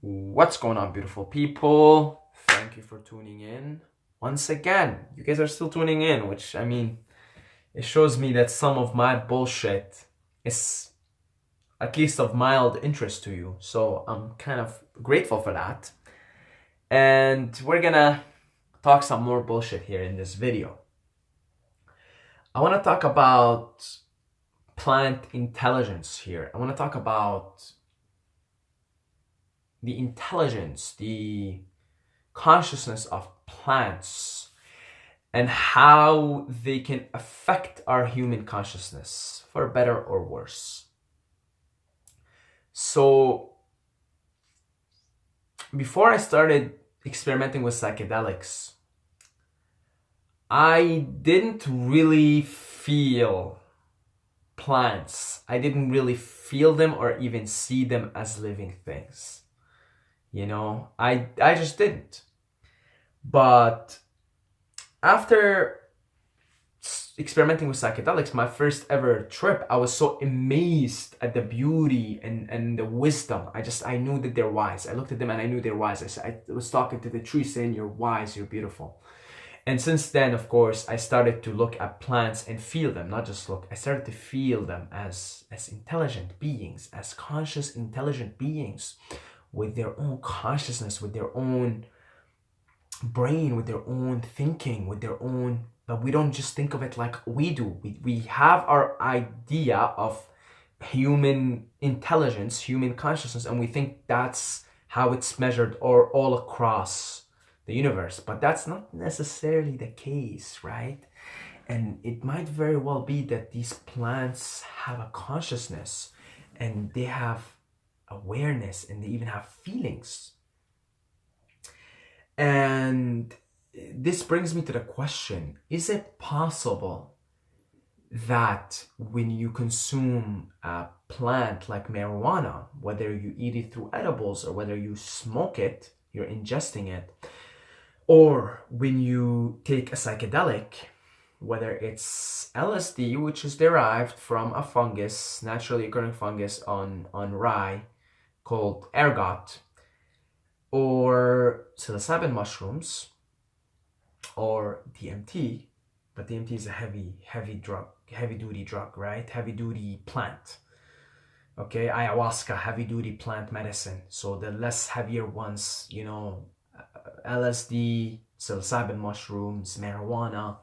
What's going on, beautiful people? Thank you for tuning in. Once again, you guys are still tuning in, which, it shows me that some of my bullshit is at least of mild interest to you. So I'm kind of grateful for that. And we're gonna talk some more bullshit here in this video. I wanna talk about plant intelligence here. I wanna talk about the intelligence, the consciousness of plants and how they can affect our human consciousness for better or worse. So before I started experimenting with psychedelics, I didn't really feel plants. I didn't really feel them or even see them as living things. I just didn't. But after experimenting with psychedelics, my first ever trip, I was so amazed at the beauty and the wisdom. I knew that they're wise. I looked at them and I knew they're wise. I was talking to the tree saying, "You're wise, you're beautiful." And since then, of course, I started to look at plants and feel them, not just look. I started to feel them as intelligent beings, as conscious, intelligent beings with their own consciousness, with their own brain, with their own thinking, with their own, but we don't just think of it like we do. We have our idea of human intelligence, human consciousness, and we think that's how it's measured or all across the universe. But that's not necessarily the case, right? And it might very well be that these plants have a consciousness and they have awareness and they even have feelings. And this brings me to the question, is it possible that when you consume a plant like marijuana, whether you eat it through edibles or whether you smoke it, you're ingesting it, or when you take a psychedelic, whether it's LSD, which is derived from a fungus, naturally occurring fungus on rye called ergot, or psilocybin mushrooms, or DMT, but DMT is a heavy drug, heavy duty drug, right? Heavy duty plant. Okay, ayahuasca, heavy duty plant medicine. So the less heavier ones, LSD, psilocybin mushrooms, marijuana.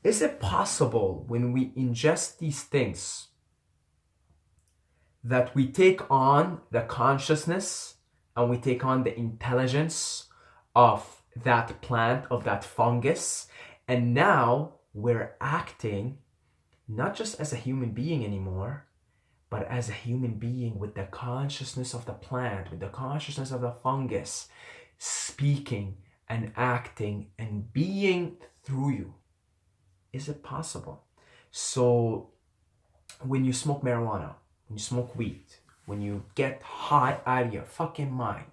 Is it possible when we ingest these things that we take on the consciousness and we take on the intelligence of that plant, of that fungus, and now we're acting not just as a human being anymore, but as a human being with the consciousness of the plant, with the consciousness of the fungus, speaking and acting and being through you? Is it possible? So when you smoke marijuana, when you smoke weed, when you get high out of your fucking mind,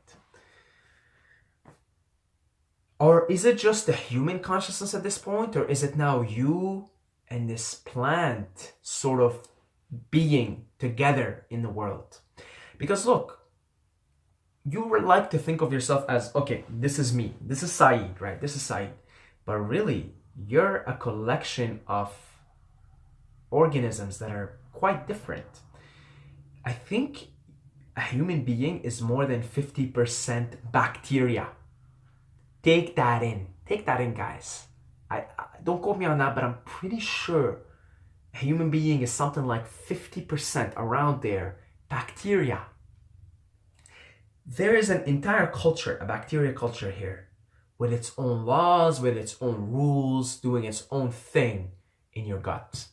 or is it just the human consciousness at this point, or is it now you and this plant sort of being together in the world? Because look, you would like to think of yourself as, okay, this is me, this is Saeed, right? This is Saeed. But really, you're a collection of organisms that are quite different. I think a human being is more than 50% bacteria. Take that in, guys. I don't quote me on that, but I'm pretty sure a human being is something like 50% around there bacteria. There is an entire culture, a bacteria culture here, with its own laws, with its own rules, doing its own thing in your gut.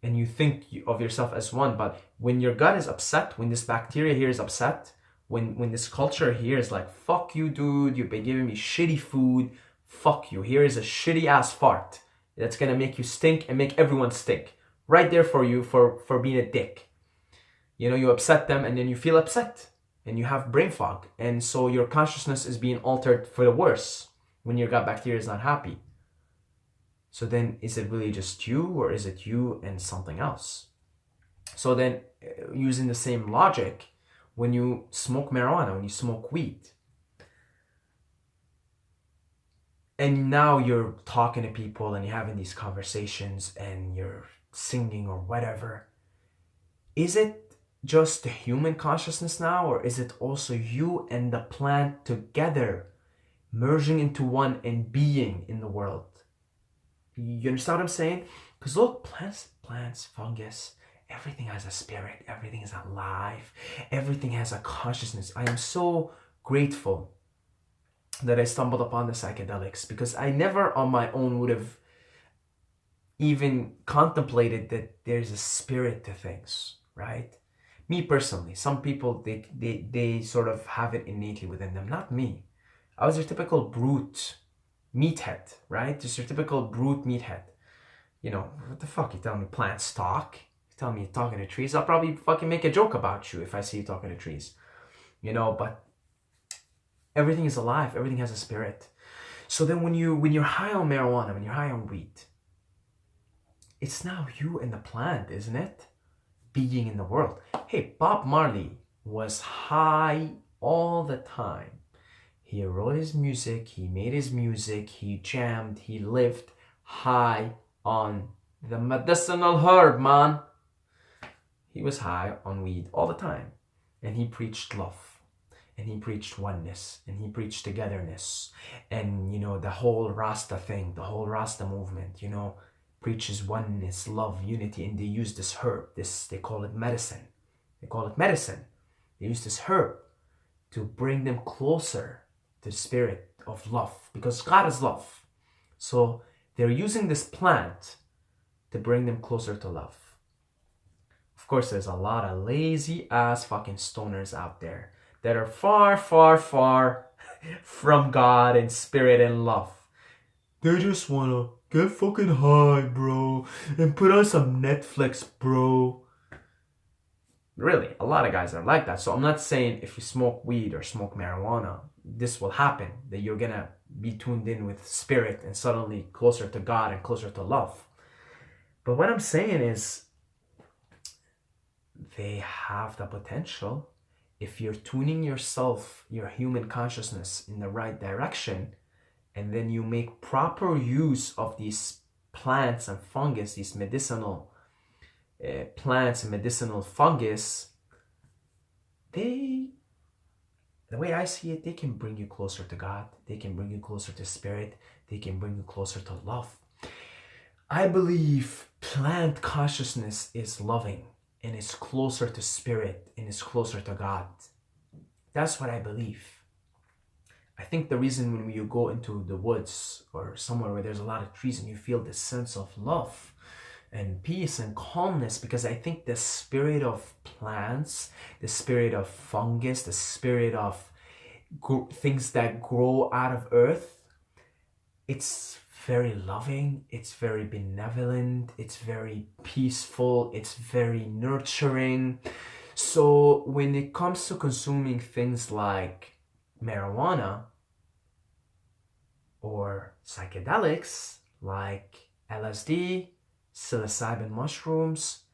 And you think of yourself as one, but when your gut is upset, when this bacteria here is upset, when this culture here is like, fuck you, dude, you've been giving me shitty food, fuck you, here is a shitty ass fart that's gonna make you stink and make everyone stink. Right there for you for being a dick. You upset them and then you feel upset and you have brain fog. And so your consciousness is being altered for the worse when your gut bacteria is not happy. So then is it really just you, or is it you and something else? So then using the same logic, when you smoke marijuana, when you smoke weed, and now you're talking to people and you're having these conversations and you're singing or whatever, is it just the human consciousness now, or is it also you and the plant together merging into one and being in the world? You understand what I'm saying? Because look, plants, fungus, everything has a spirit, everything is alive, everything has a consciousness. I am so grateful that I stumbled upon the psychedelics, because I never on my own would have even contemplated that there's a spirit to things, right? Me personally, some people, they sort of have it innately within them, not me. I was your typical brute meathead, right? Just your typical brute meathead. You know, what the fuck? You tell me plants talk? You tell me you're talking to trees? I'll probably fucking make a joke about you if I see you talking to trees. You know, but everything is alive. Everything has a spirit. So then when you're high on marijuana, when you're high on weed, it's now you and the plant, isn't it? Being in the world. Hey, Bob Marley was high all the time. He wrote his music, he made his music, he jammed, he lived high on the medicinal herb, man. He was high on weed all the time. And he preached love. And he preached oneness. And he preached togetherness. And, you know, the whole Rasta thing, the whole Rasta movement, you know, preaches oneness, love, unity. And they use this herb, they call it medicine. They call it medicine. They use this herb to bring them closer to the spirit of love, because God is love. So they're using this plant to bring them closer to love. Of course, there's a lot of lazy ass fucking stoners out there that are far, far, far from God and spirit and love. They just wanna get fucking high, bro, and put on some Netflix, bro. Really, a lot of guys are like that. So I'm not saying if you smoke weed or smoke marijuana, this will happen, that you're gonna be tuned in with spirit and suddenly closer to God and closer to love. But what I'm saying is, they have the potential. If you're tuning yourself, your human consciousness, in the right direction, and then you make proper use of these plants and fungus, these medicinal plants and medicinal fungus, the way I see it, they can bring you closer to God. They can bring you closer to spirit. They can bring you closer to love. I believe plant consciousness is loving, and it's closer to spirit, and it's closer to God. That's what I believe. I think the reason when you go into the woods or somewhere where there's a lot of trees and you feel this sense of love and peace and calmness, because I think the spirit of plants, the spirit of fungus, the spirit of things that grow out of earth, it's very loving, it's very benevolent, it's very peaceful, it's very nurturing. So when it comes to consuming things like marijuana or psychedelics like LSD, psilocybin mushrooms,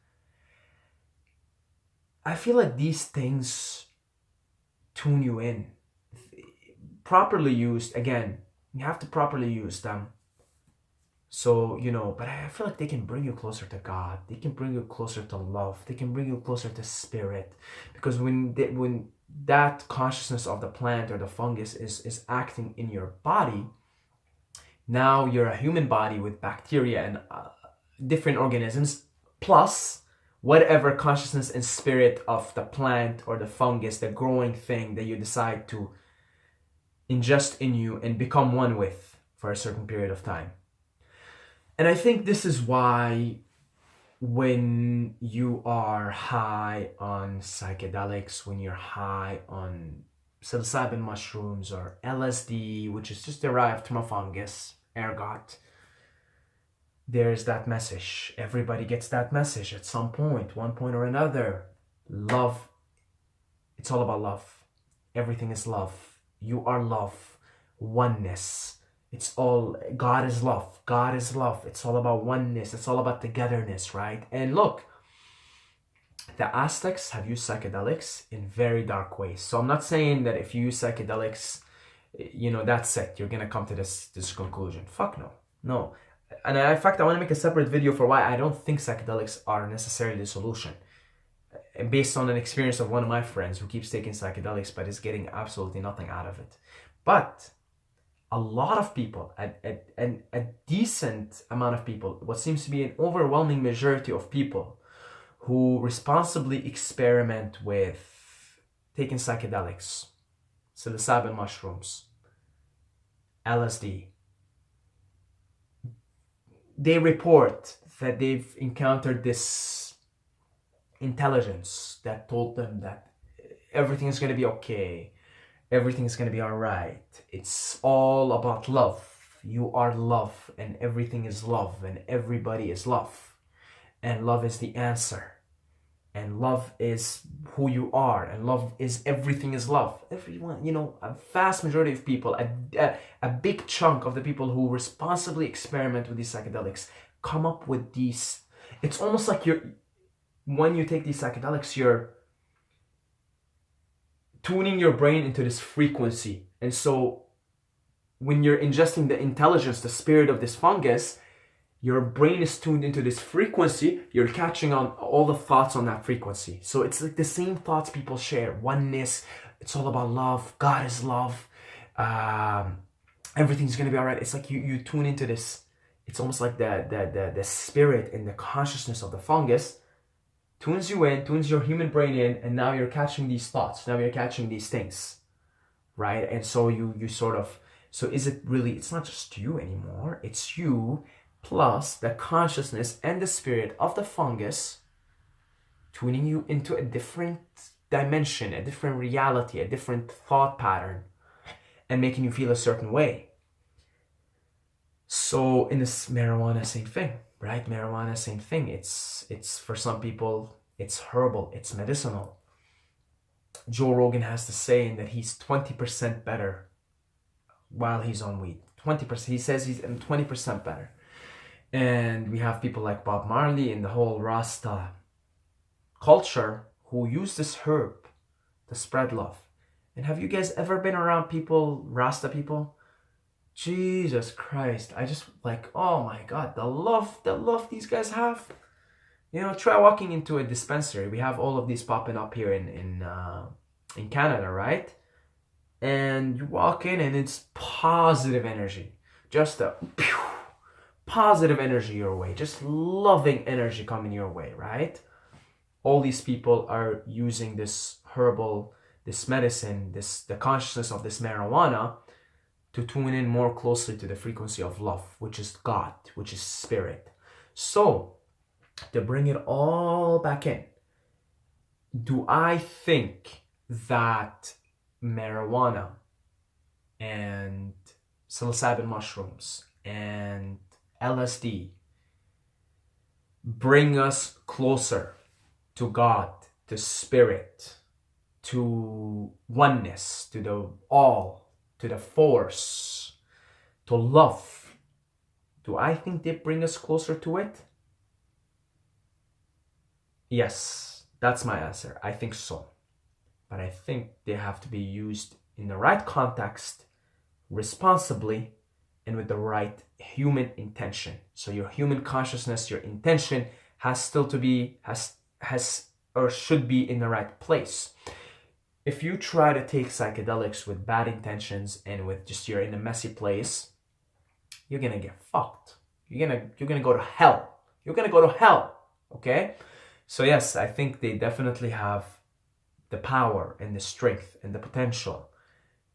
I feel like these things tune you in. Properly used, again, you have to properly use them. So, you know, but I feel like they can bring you closer to God. They can bring you closer to love. They can bring you closer to spirit. Because when that consciousness of the plant or the fungus is acting in your body, now you're a human body with bacteria and different organisms, plus whatever consciousness and spirit of the plant or the fungus, the growing thing that you decide to ingest in you and become one with for a certain period of time. And I think this is why when you are high on psychedelics, when you're high on psilocybin mushrooms or LSD, which is just derived from a fungus, ergot, there's that message. Everybody gets that message at some point, one point or another. Love. It's all about love. Everything is love. You are love. Oneness. It's all, God is love. God is love. It's all about oneness. It's all about togetherness, right? And look, the Aztecs have used psychedelics in very dark ways. So I'm not saying that if you use psychedelics, that's it. You're gonna come to this conclusion. Fuck no, no. And in fact, I want to make a separate video for why I don't think psychedelics are necessarily the solution. Based on an experience of one of my friends who keeps taking psychedelics but is getting absolutely nothing out of it. But a lot of people, a decent amount of people, what seems to be an overwhelming majority of people who responsibly experiment with taking psychedelics, psilocybin mushrooms, LSD, they report that they've encountered this intelligence that told them that everything's going to be okay, everything's going to be all right. It's all about love. You are love, and everything is love, and everybody is love. And love is the answer. And love is who you are, and love is everything is love. Everyone, a vast majority of people, a big chunk of the people who responsibly experiment with these psychedelics come up with these. It's almost like when you take these psychedelics, you're tuning your brain into this frequency. And so when you're ingesting the intelligence, the spirit of this fungus, your brain is tuned into this frequency. You're catching on all the thoughts on that frequency. So it's like the same thoughts people share. Oneness, it's all about love. God is love. Everything's going to be all right. It's like you tune into this. It's almost like the spirit and the consciousness of the fungus tunes you in, tunes your human brain in, and now you're catching these thoughts. Now you're catching these things, right? And so you sort of, so is it really, it's not just you anymore. It's you plus the consciousness and the spirit of the fungus tuning you into a different dimension, a different reality, a different thought pattern, and making you feel a certain way. So in this marijuana, same thing, right? Marijuana, same thing. It's for some people, it's herbal, it's medicinal. Joe Rogan has to say that he's 20% better while he's on weed. 20%. He says he's 20% better. And we have people like Bob Marley and the whole Rasta culture who use this herb to spread love. And have you guys ever been around people, Rasta people? Jesus Christ, I just like, oh my God, the love these guys have. Try walking into a dispensary. We have all of these popping up here in Canada, right? And you walk in and it's positive energy. Just a positive energy your way. Just loving energy coming your way, right? All these people are using this herbal, this medicine, the consciousness of this marijuana to tune in more closely to the frequency of love, which is God, which is spirit. So, to bring it all back in, do I think that marijuana and psilocybin mushrooms and LSD bring us closer to God, to spirit, to oneness, to the all, to the force, to love? Do I think they bring us closer to it? Yes, that's my answer. I think so. But I think they have to be used in the right context, responsibly, and with the right human intention. So your human consciousness, your intention has still to be, has or should be in the right place. If you try to take psychedelics with bad intentions and with just you're in a messy place, you're gonna get fucked. You're gonna go to hell. You're gonna go to hell. Okay? So yes, I think they definitely have the power and the strength and the potential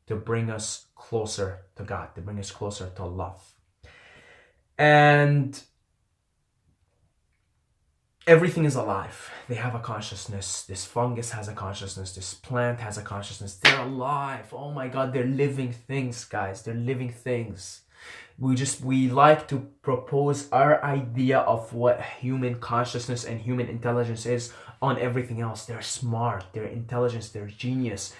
to bring us closer to God, to bring us closer to love. And everything is alive. They have a consciousness. This fungus has a consciousness. This plant has a consciousness. They're alive. Oh my God, they're living things, guys. They're living things. We like to propose our idea of what human consciousness and human intelligence is on everything else. They're smart. They're intelligent. They're genius.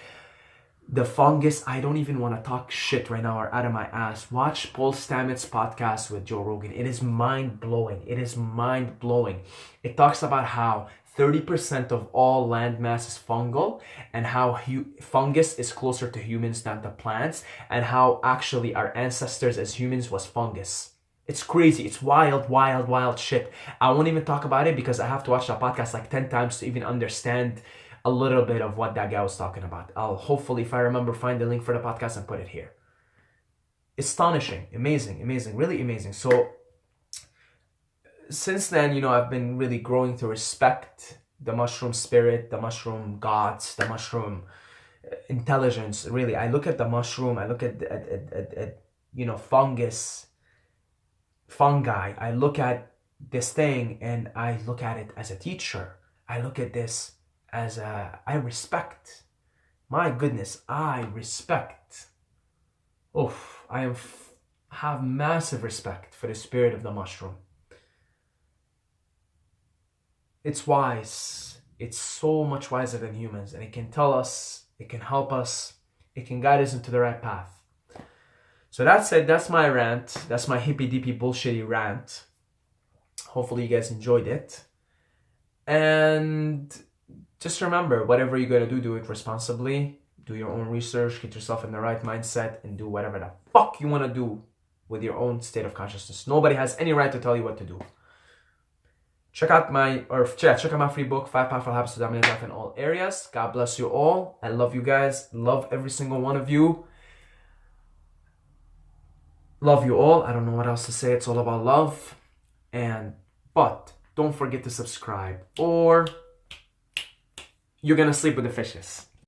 The fungus, I don't even want to talk shit right now or out of my ass. Watch Paul Stamets' podcast with Joe Rogan. It is mind-blowing. It is mind-blowing. It talks about how 30% of all land mass is fungal, and how fungus is closer to humans than to plants, and how actually our ancestors as humans was fungus. It's crazy. It's wild, wild, wild shit. I won't even talk about it because I have to watch that podcast like 10 times to even understand a little bit of what that guy was talking about. I'll hopefully, if I remember, find the link for the podcast and put it here. Astonishing, amazing, amazing, really amazing. So since then, you know, I've been really growing to respect the mushroom spirit, the mushroom gods, the mushroom intelligence. Really, I look at the mushroom, I look at you know, fungi. I look at this thing and I look at it as a teacher. I look at this as I respect. My goodness, I respect. Oof, have massive respect for the spirit of the mushroom. It's wise. It's so much wiser than humans, and it can tell us, it can help us, it can guide us into the right path. So that's it. That's my rant. That's my hippy dippy bullshitty rant. Hopefully you guys enjoyed it. And just remember, whatever you're going to do it responsibly. Do your own research, get yourself in the right mindset, and do whatever the fuck you want to do with your own state of consciousness. Nobody has any right to tell you what to do. Check out my free book, 5 Powerful Habits to Dominate Life in All Areas. God bless you all. I love you guys. Love every single one of you. Love you all. I don't know what else to say. It's all about love. But don't forget to subscribe, or you're gonna sleep with the fishes.